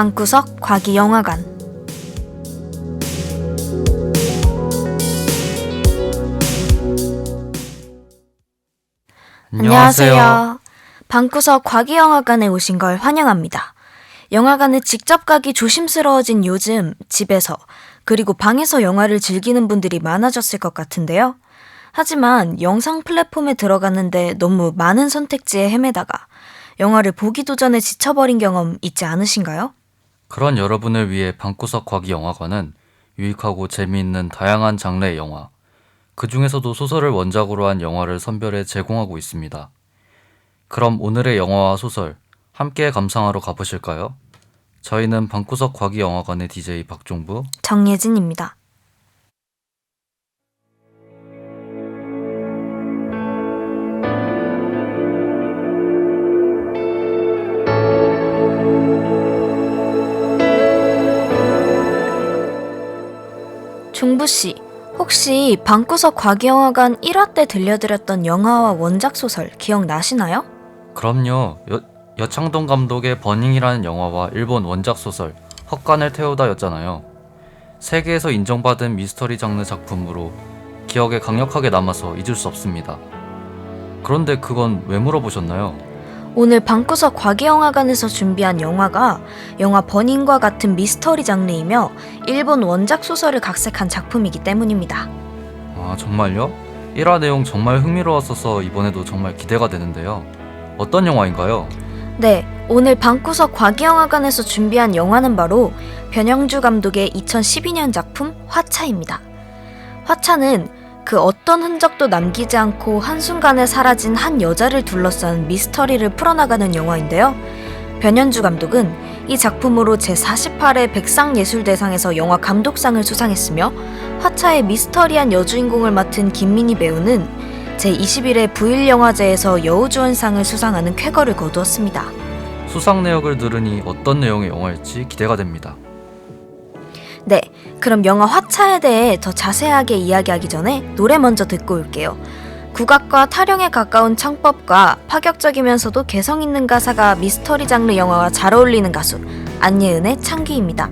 방구석 과기영화관. 안녕하세요. 방구석 과기영화관에 오신 걸 환영합니다. 영화관에 직접 가기 조심스러워진 요즘 집에서 그리고 방에서 영화를 즐기는 분들이 많아졌을 것 같은데요. 하지만 영상 플랫폼에 들어갔는데 너무 많은 선택지에 헤매다가 영화를 보기도 전에 지쳐버린 경험 있지 않으신가요? 그런 여러분을 위해 방구석 과기영화관은 유익하고 재미있는 다양한 장르의 영화, 그 중에서도 소설을 원작으로 한 영화를 선별해 제공하고 있습니다. 그럼 오늘의 영화와 소설 함께 감상하러 가보실까요? 저희는 방구석 과기영화관의 DJ 박종부, 정예진입니다. 종부씨, 혹시 방구석 과기영화관 1화 때 들려드렸던 영화와 원작 소설 기억나시나요? 그럼요. 여창동 감독의 버닝이라는 영화와 일본 원작 소설 헛간을 태우다였잖아요. 세계에서 인정받은 미스터리 장르 작품으로 기억에 강력하게 남아서 잊을 수 없습니다. 그런데 그건 왜 물어보셨나요? 오늘 방구석 과기영화관에서 준비한 영화가 영화 버닝과 같은 미스터리 장르이며 일본 원작 소설을 각색한 작품이기 때문입니다. 아, 정말요? 1화 내용 정말 흥미로웠어서 이번에도 정말 기대가 되는데요. 어떤 영화인가요? 네, 오늘 방구석 과기영화관에서 준비한 영화는 바로 변영주 감독의 2012년 작품 화차입니다. 화차는 그 어떤 흔적도 남기지 않고 한순간에 사라진 한 여자를 둘러싼 미스터리를 풀어나가는 영화인데요. 변현주 감독은 이 작품으로 제48회 백상예술대상에서 영화 감독상을 수상했으며 화차의 미스터리한 여주인공을 맡은 김민희 배우는 제21회 부일영화제에서 여우주연상을 수상하는 쾌거를 거두었습니다. 수상 내역을 들으니 어떤 내용의 영화일지 기대가 됩니다. 네, 그럼 영화 화차에 대해 더 자세하게 이야기하기 전에 노래 먼저 듣고 올게요. 국악과 타령에 가까운 창법과 파격적이면서도 개성 있는 가사가 미스터리 장르 영화와 잘 어울리는 가수 안예은의 창기입니다.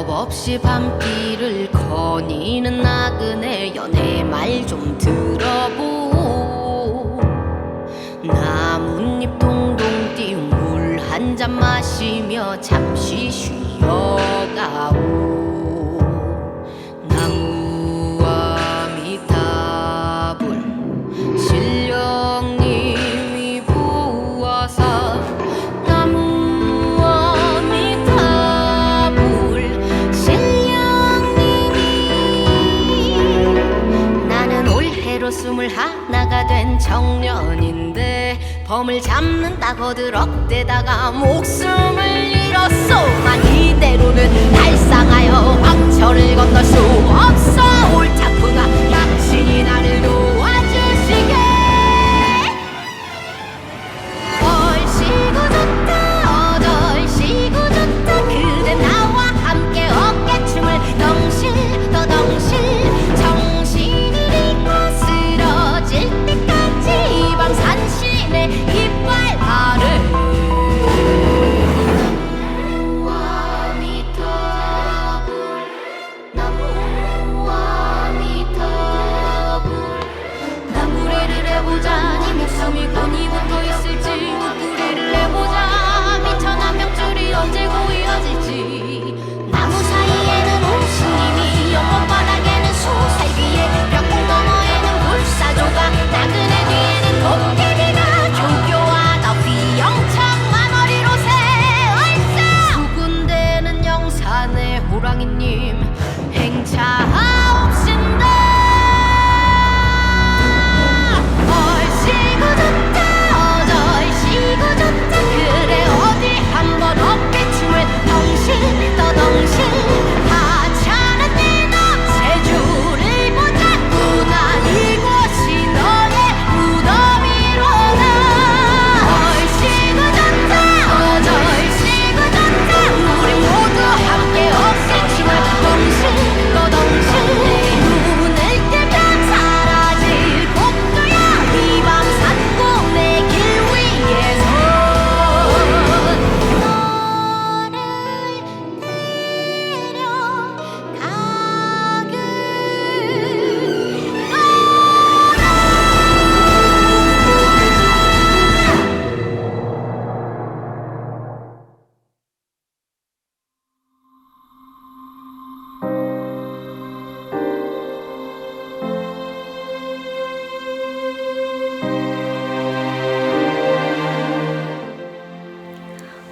없이 밤길을 거니는 나그네 연애 말 좀 들어보. 나뭇잎 동동 띄운 물 한 잔 마시며 잠시 쉬어가오. 나무와 미탑을 신령님이 보아사. 나무와 미탑을 나는 올해로 21가 된 청년인데 범을 잡는다 거들억대다가 목숨을 잃었소만 이대로는 달상하여 황천을 건널 수 없어. 옳다구나 당신이 나를 도와주시게. 얼씨구 좋다 어덜시구 좋다. 그대 나와 함께 어깨춤을 덩실 더덩실. 정신이 잃고 쓰러질 때까지 이 밤 산신의 이빨 아래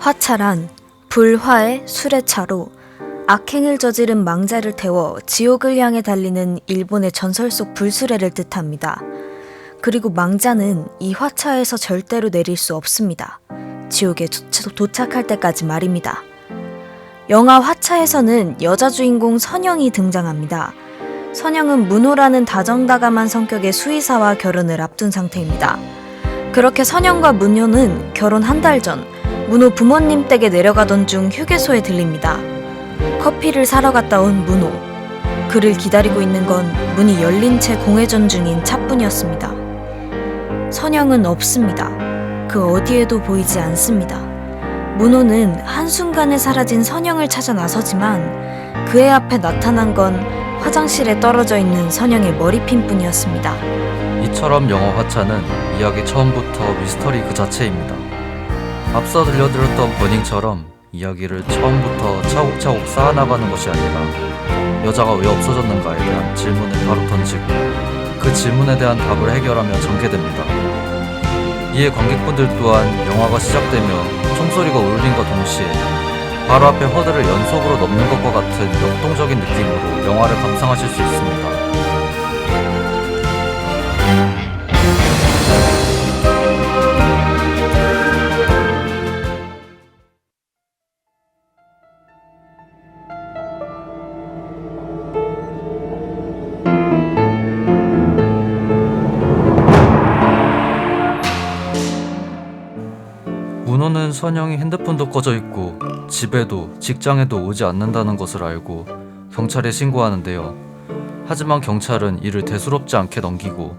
화차란 불화의 수레차로 악행을 저지른 망자를 태워 지옥을 향해 달리는 일본의 전설 속 불수레를 뜻합니다. 그리고 망자는 이 화차에서 절대로 내릴 수 없습니다. 지옥에 도착할 때까지 말입니다. 영화 화차에서는 여자 주인공 선영이 등장합니다. 선영은 문호라는 다정다감한 성격의 수의사와 결혼을 앞둔 상태입니다. 그렇게 선영과 문호는 결혼 한 달 전 문호 부모님 댁에 내려가던 중 휴게소에 들립니다. 커피를 사러 갔다 온 문호. 그를 기다리고 있는 건 문이 열린 채 공회전 중인 차뿐이었습니다. 선영은 없습니다. 그 어디에도 보이지 않습니다. 문호는 한순간에 사라진 선영을 찾아 나서지만 그의 앞에 나타난 건 화장실에 떨어져 있는 선영의 머리핀 뿐이었습니다. 이처럼 영화 화차는 이야기 처음부터 미스터리 그 자체입니다. 앞서 들려드렸던 버닝처럼 이야기를 처음부터 차곡차곡 쌓아나가는 것이 아니라 여자가 왜 없어졌는가에 대한 질문을 바로 던지고 그 질문에 대한 답을 해결하며 전개됩니다. 이에 관객분들 또한 영화가 시작되며 총소리가 울림과 동시에 바로 앞에 허들을 연속으로 넘는 것과 같은 역동적인 느낌으로 영화를 감상하실 수 있습니다. 문호는 선영이 핸드폰도 꺼져 있고 집에도 직장에도 오지 않는다는 것을 알고 경찰에 신고하는데요. 하지만 경찰은 이를 대수롭지 않게 넘기고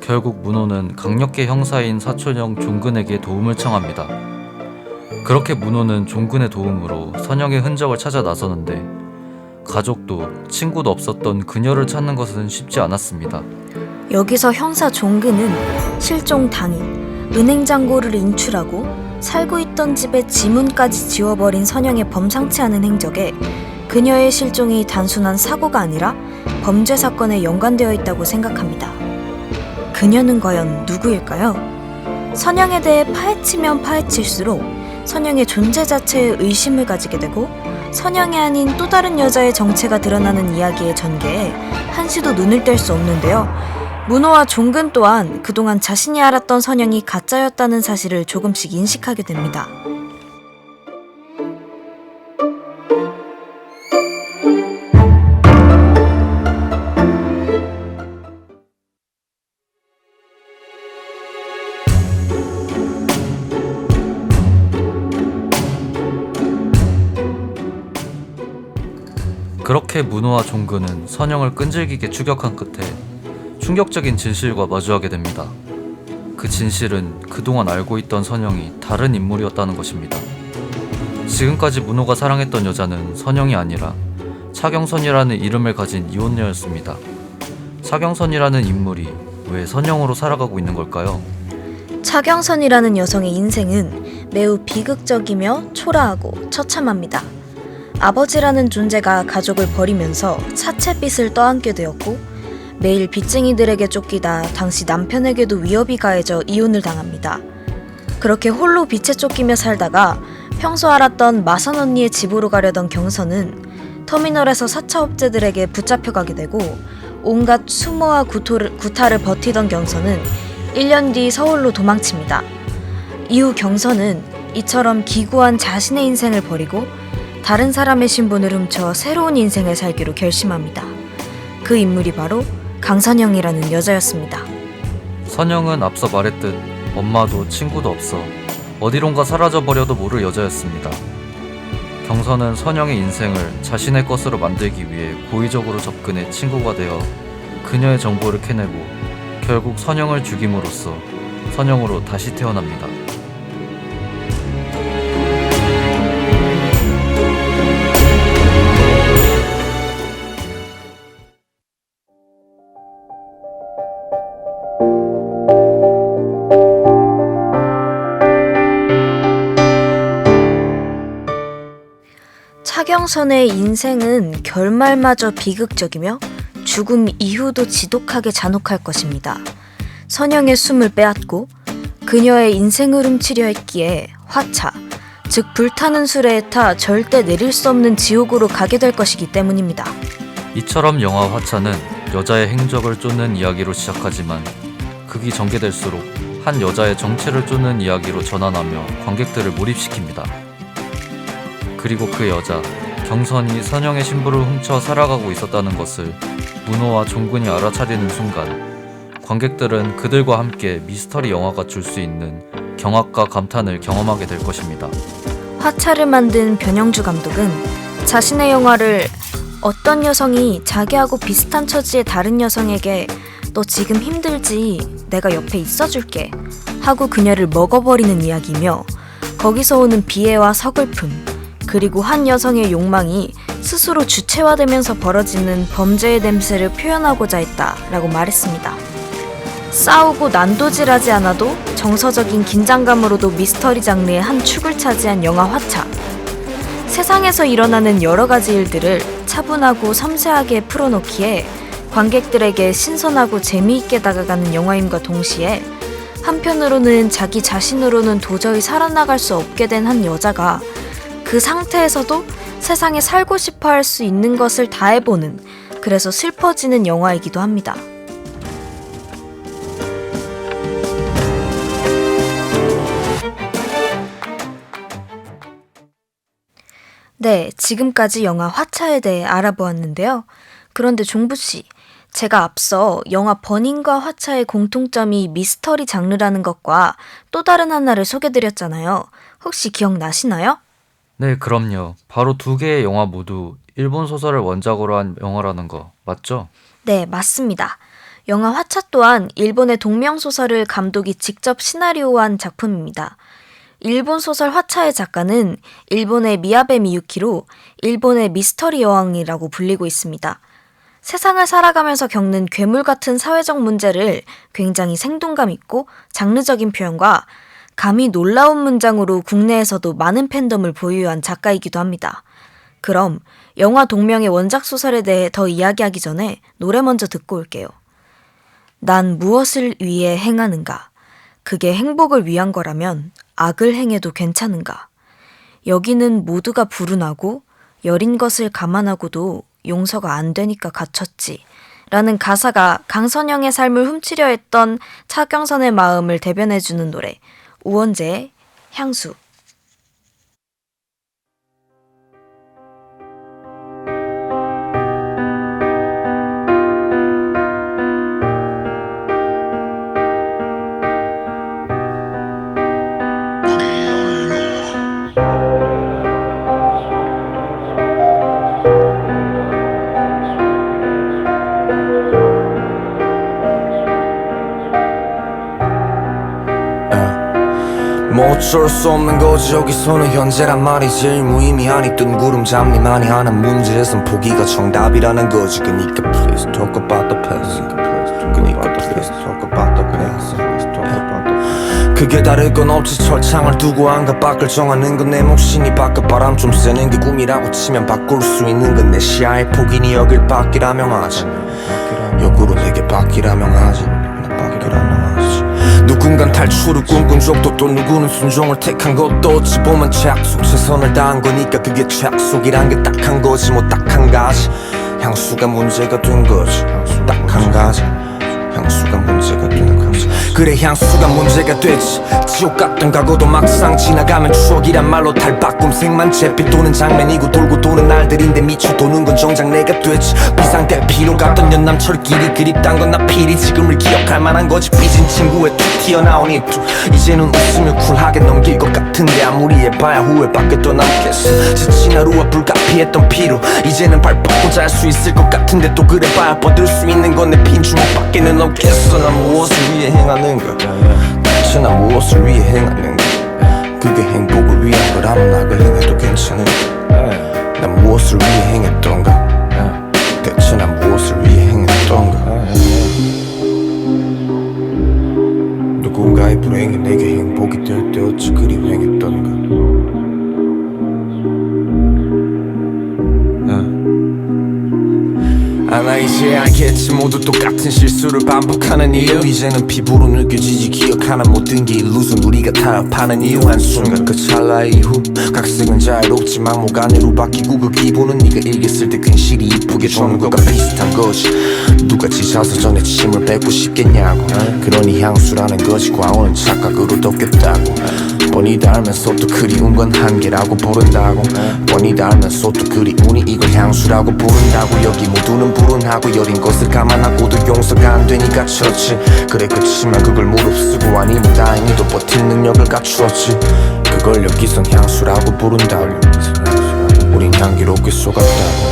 결국 문호는 강력계 형사인 사촌형 종근에게 도움을 청합니다. 그렇게 문호는 종근의 도움으로 선영의 흔적을 찾아 나서는데 가족도 친구도 없었던 그녀를 찾는 것은 쉽지 않았습니다. 여기서 형사 종근은 실종 당일 은행 잔고를 인출하고 살고 있던 집의 지문까지 지워버린 선영의 범상치 않은 행적에 그녀의 실종이 단순한 사고가 아니라 범죄 사건에 연관되어 있다고 생각합니다. 그녀는 과연 누구일까요? 선영에 대해 파헤치면 파헤칠수록 선영의 존재 자체에 의심을 가지게 되고 선영이 아닌 또 다른 여자의 정체가 드러나는 이야기의 전개에 한시도 눈을 뗄 수 없는데요. 문호와 종근 또한 그동안 자신이 알았던 선영이 가짜였다는 사실을 조금씩 인식하게 됩니다. 그렇게 문호와 종근은 선영을 끈질기게 추격한 끝에 충격적인 진실과 마주하게 됩니다. 그 진실은 그동안 알고 있던 선영이 다른 인물이었다는 것입니다. 지금까지 문호가 사랑했던 여자는 선영이 아니라 차경선이라는 이름을 가진 이혼녀였습니다. 차경선이라는 인물이 왜 선영으로 살아가고 있는 걸까요? 차경선이라는 여성의 인생은 매우 비극적이며 초라하고 처참합니다. 아버지라는 존재가 가족을 버리면서 사채빚을 떠안게 되었고 매일 빚쟁이들에게 쫓기다 당시 남편에게도 위협이 가해져 이혼을 당합니다. 그렇게 홀로 빚에 쫓기며 살다가 평소 알았던 마선 언니의 집으로 가려던 경선은 터미널에서 사차업체들에게 붙잡혀가게 되고 온갖 수모와 구타를 버티던 경선은 1년 뒤 서울로 도망칩니다. 이후 경선은 이처럼 기구한 자신의 인생을 버리고 다른 사람의 신분을 훔쳐 새로운 인생을 살기로 결심합니다. 그 인물이 바로 강선영이라는 여자였습니다. 선영은 앞서 말했듯 엄마도 친구도 없어 어디론가 사라져버려도 모를 여자였습니다. 경선은 선영의 인생을 자신의 것으로 만들기 위해 고의적으로 접근해 친구가 되어 그녀의 정보를 캐내고 결국 선영을 죽임으로써 선영으로 다시 태어납니다. 차경선의 인생은 결말마저 비극적이며 죽음 이후도 지독하게 잔혹할 것입니다. 선영의 숨을 빼앗고 그녀의 인생을 훔치려 했기에 화차, 즉 불타는 수레에 타 절대 내릴 수 없는 지옥으로 가게 될 것이기 때문입니다. 이처럼 영화 화차는 여자의 행적을 쫓는 이야기로 시작하지만 극이 전개될수록 한 여자의 정체를 쫓는 이야기로 전환하며 관객들을 몰입시킵니다. 그리고 그 여자, 경선이 선영의 신부를 훔쳐 살아가고 있었다는 것을 문호와 종근이 알아차리는 순간 관객들은 그들과 함께 미스터리 영화가 줄 수 있는 경악과 감탄을 경험하게 될 것입니다. 화차를 만든 변영주 감독은 자신의 영화를 어떤 여성이 자기하고 비슷한 처지의 다른 여성에게 너 지금 힘들지? 내가 옆에 있어줄게 하고 그녀를 먹어버리는 이야기며 거기서 오는 비애와 서글픔 그리고 한 여성의 욕망이 스스로 주체화되면서 벌어지는 범죄의 냄새를 표현하고자 했다라고 말했습니다. 싸우고 난도질하지 않아도 정서적인 긴장감으로도 미스터리 장르의 한 축을 차지한 영화 화차. 세상에서 일어나는 여러 가지 일들을 차분하고 섬세하게 풀어놓기에 관객들에게 신선하고 재미있게 다가가는 영화임과 동시에 한편으로는 자기 자신으로는 도저히 살아나갈 수 없게 된 한 여자가 그 상태에서도 세상에 살고 싶어 할 수 있는 것을 다 해보는, 그래서 슬퍼지는 영화이기도 합니다. 네, 지금까지 영화 화차에 대해 알아보았는데요. 그런데 종부씨, 제가 앞서 영화 버닝과 화차의 공통점이 미스터리 장르라는 것과 또 다른 하나를 소개드렸잖아요. 혹시 기억나시나요? 네, 그럼요. 바로 두 개의 영화 모두 일본 소설을 원작으로 한 영화라는 거 맞죠? 네, 맞습니다. 영화 화차 또한 일본의 동명소설을 감독이 직접 시나리오화한 작품입니다. 일본 소설 화차의 작가는 일본의 미야베 미유키로 일본의 미스터리 여왕이라고 불리고 있습니다. 세상을 살아가면서 겪는 괴물 같은 사회적 문제를 굉장히 생동감 있고 장르적인 표현과 감히 놀라운 문장으로 국내에서도 많은 팬덤을 보유한 작가이기도 합니다. 그럼 영화 동명의 원작 소설에 대해 더 이야기하기 전에 노래 먼저 듣고 올게요. 난 무엇을 위해 행하는가? 그게 행복을 위한 거라면 악을 행해도 괜찮은가? 여기는 모두가 불운하고 여린 것을 감안하고도 용서가 안 되니까 갇혔지. 라는 가사가 강선영의 삶을 훔치려 했던 차경선의 마음을 대변해주는 노래, 우원재의 향수. 뭐 어쩔 수 없는 거지 여기서는 현재란 말이지 무의미한 이 뜬구름 잡니만이 하는 문제에선 포기가 정답이라는 거지 그니까 please talk about the past 그니까 please talk about the past 그게 다를 건 없지 철창을 두고 안가 밖을 정하는 건 내 몫이니 바깥 바람 좀 쐬는 게 꿈이라고 치면 바꿀 수 있는 건 내 시야의 폭이니 여길 밖이라면 하지 역으로 내게 밖이라면 하지 누군간 탈출을 꿈꾼 적도 또 누구는 순종을 택한 것도 어찌 보면 최악 속 최선을 다한 거니까 그게 최악 속이란 게 딱 한 거지 뭐 딱 한 가지 향수가 문제가 된 거지 딱 한 가지 향수가 문제가 된 거지 그래 향수가 문제가 됐지 지옥 같던 과거도 막상 지나가면 추억이란 말로 탈바꿈색만 잿빛 도는 장면이고 돌고 도는 날들인데 미쳐 도는 건 정작 내가 됐지 비상대 피로 갔던 연남철길이 그립단 건 나필이 지금을 기억할 만한 거지 삐진 친구의 툭 튀어나온 입투 이제는 웃으며 쿨하게 넘길 것 같은데 아무리 해봐야 후회밖에 또 남겠어 지친 하루와 불가피했던 피로 이제는 발 뻗고 잘 수 있을 것 같은데 또 그래봐야 뻗을 수 있는 건 내 빈 주먹밖에는 없겠어 난 무엇을 위해 행하는가 대체 난 무엇을 위해 행하는가 그게 행복을 위한 거라면 악을 행해도 괜찮은가 난 무엇을 위해 행했던가 대체 난 무엇을 위해 행했던가 누군가의 불행이 내게 행복이 될 때 어찌 그리 행했던가 나 이제 알겠지 모두 똑같은 실수를 반복하는 이유 이제는 피부로 느껴지지 기억하는 모든 게 일루전 우리가 타협하는 이유 한순간 그 찰나 이후 각색은 자유롭지 막목 안으로 바뀌고 그 기분은 네가 일겼을 때 괜시리 이쁘게 좋은 것과 비슷한 것이 누가 지사서 전에 침을 뱉고 싶겠냐고 그러니 향수라는 것이 과오는 착각으로 덮겠다고 뻔히 다 알면서 또 그리운 건 한계라고 부른다고 뻔히 다 알면서 또 그리우니 이걸 향수라고 부른다고 여기 모두는 불운하고 여린 것을 감안하고도 용서가 안 되니까 쳤지 그래 그치만 그걸 무릅쓰고 아니면 다행히도 버틸 능력을 갖추었지 그걸 여기선 향수라고 부른다고 우린 향기롭게 속았다고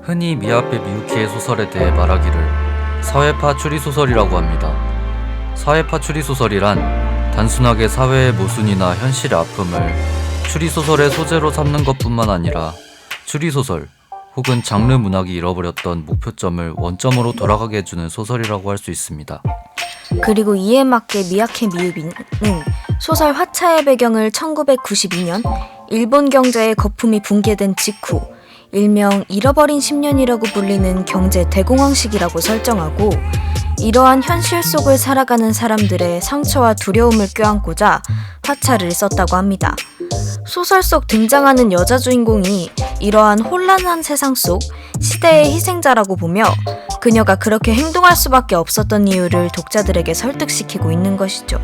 흔히 미야베 미유키의 소설에 대해 말하기를 사회파 추리소설이라고 합니다. 사회파 추리소설이란 단순하게 사회의 모순이나 현실의 아픔을 추리소설의 소재로 삼는 것뿐만 아니라 추리소설 혹은 장르 문학이 잃어버렸던 목표점을 원점으로 돌아가게 해주는 소설이라고 할 수 있습니다. 그리고 이에 맞게 미야케 미유비는 소설 화차의 배경을 1992년 일본 경제의 거품이 붕괴된 직후 일명 잃어버린 10년이라고 불리는 경제 대공황 시기라고 설정하고 이러한 현실 속을 살아가는 사람들의 상처와 두려움을 껴안고자 화차를 썼다고 합니다. 소설 속 등장하는 여자 주인공이 이러한 혼란한 세상 속 시대의 희생자라고 보며 그녀가 그렇게 행동할 수밖에 없었던 이유를 독자들에게 설득시키고 있는 것이죠.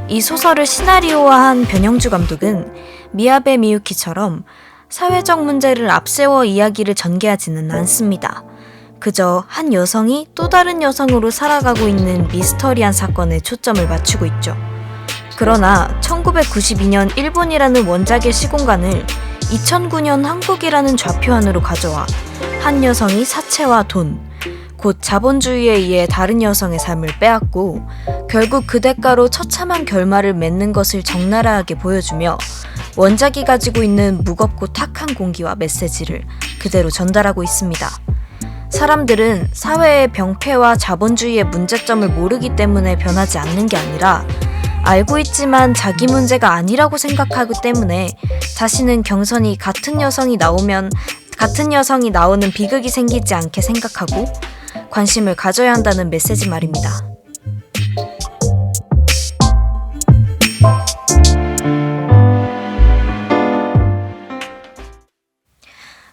이 소설을 시나리오화한 변영주 감독은 미야베 미유키처럼 사회적 문제를 앞세워 이야기를 전개하지는 않습니다. 그저 한 여성이 또 다른 여성으로 살아가고 있는 미스터리한 사건에 초점을 맞추고 있죠. 그러나 1992년 일본이라는 원작의 시공간을 2009년 한국이라는 좌표 안으로 가져와 한 여성이 사체와 돈, 곧 자본주의에 의해 다른 여성의 삶을 빼앗고 결국 그 대가로 처참한 결말을 맺는 것을 적나라하게 보여주며 원작이 가지고 있는 무겁고 탁한 공기와 메시지를 그대로 전달하고 있습니다. 사람들은 사회의 병폐와 자본주의의 문제점을 모르기 때문에 변하지 않는 게 아니라 알고 있지만 자기 문제가 아니라고 생각하기 때문에 자신은 경선이 같은 여성이 나오는 비극이 생기지 않게 생각하고 관심을 가져야 한다는 메시지 말입니다.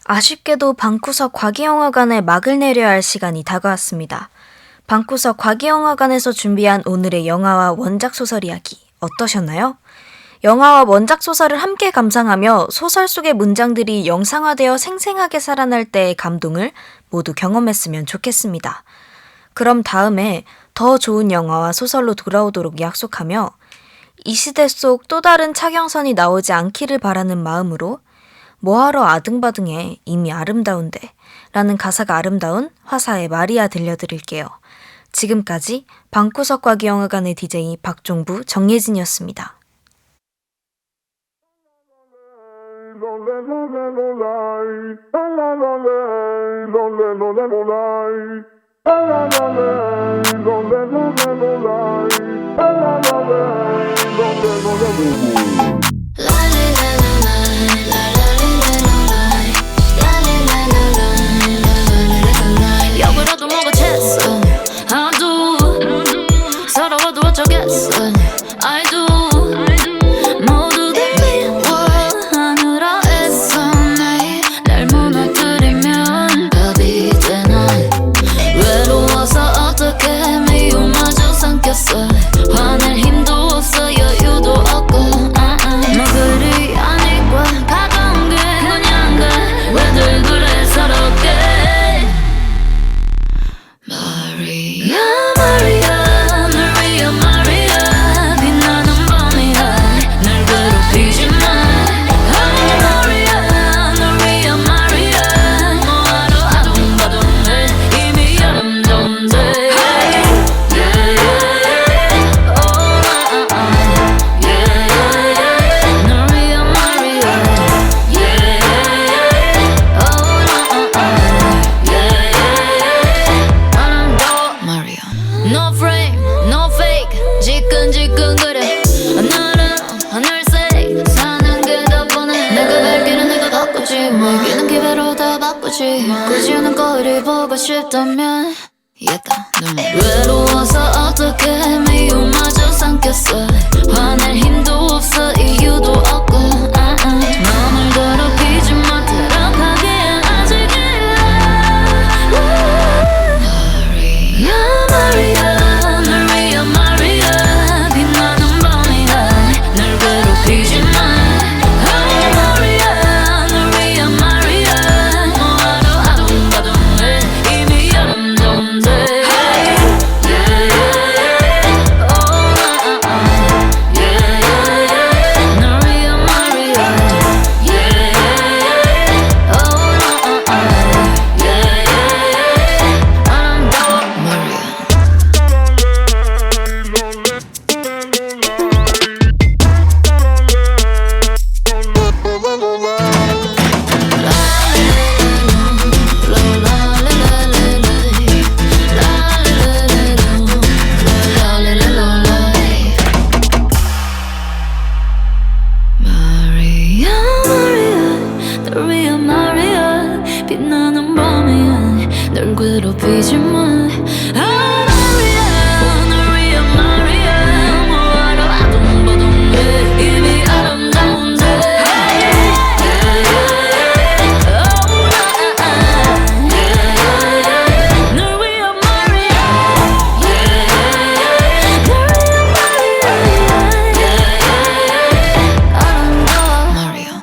아쉽게도 방구석 과기영화관에 막을 내려야 할 시간이 다가왔습니다. 방구석 과기영화관에서 준비한 오늘의 영화와 원작 소설 이야기 어떠셨나요? 영화와 원작 소설을 함께 감상하며 소설 속의 문장들이 영상화되어 생생하게 살아날 때의 감동을 모두 경험했으면 좋겠습니다. 그럼 다음에 더 좋은 영화와 소설로 돌아오도록 약속하며 이 시대 속 또 다른 차경선이 나오지 않기를 바라는 마음으로 뭐하러 아등바등해 이미 아름다운데 라는 가사가 아름다운 화사의 마리아 들려드릴게요. 지금까지 방구석 과기영화관의 DJ 박종부 정예진이었습니다. 역으로도 뭐가 챘어 I do 서러워도 어쩌겠어 I do 모두들 미워하느라 애써 날 무너뜨리면 답이 되나 외로워서 어떻게 미움마저 삼켰어 화낼 힘도 없어 여유도 없고 굳이 눈거리 보고 싶다면 외로워서 어떻게 미움마저 삼켰어 화낼 힘도 없어 이유도 없고 맘을 더럽히지 못하기엔 아직이야 Maria 널 위해 Maria 빛나는 밤이야 널 괴롭히지 마 Maria 널 위해 Maria 뭐하러 아둥바둥해 이미 아름다운데 빛나는 밤이야 널 괴롭히지 마 Maria 널 위해 Maria 뭐하러 아둥바둥해 이미 아름다운데 널 위해 Maria 아름다워 Maria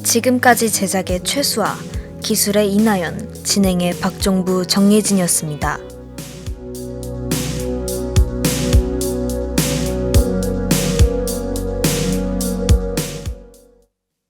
지금까지 제작의 최수아, 기술의 이나연, 진행의 박종부, 정예진이었습니다.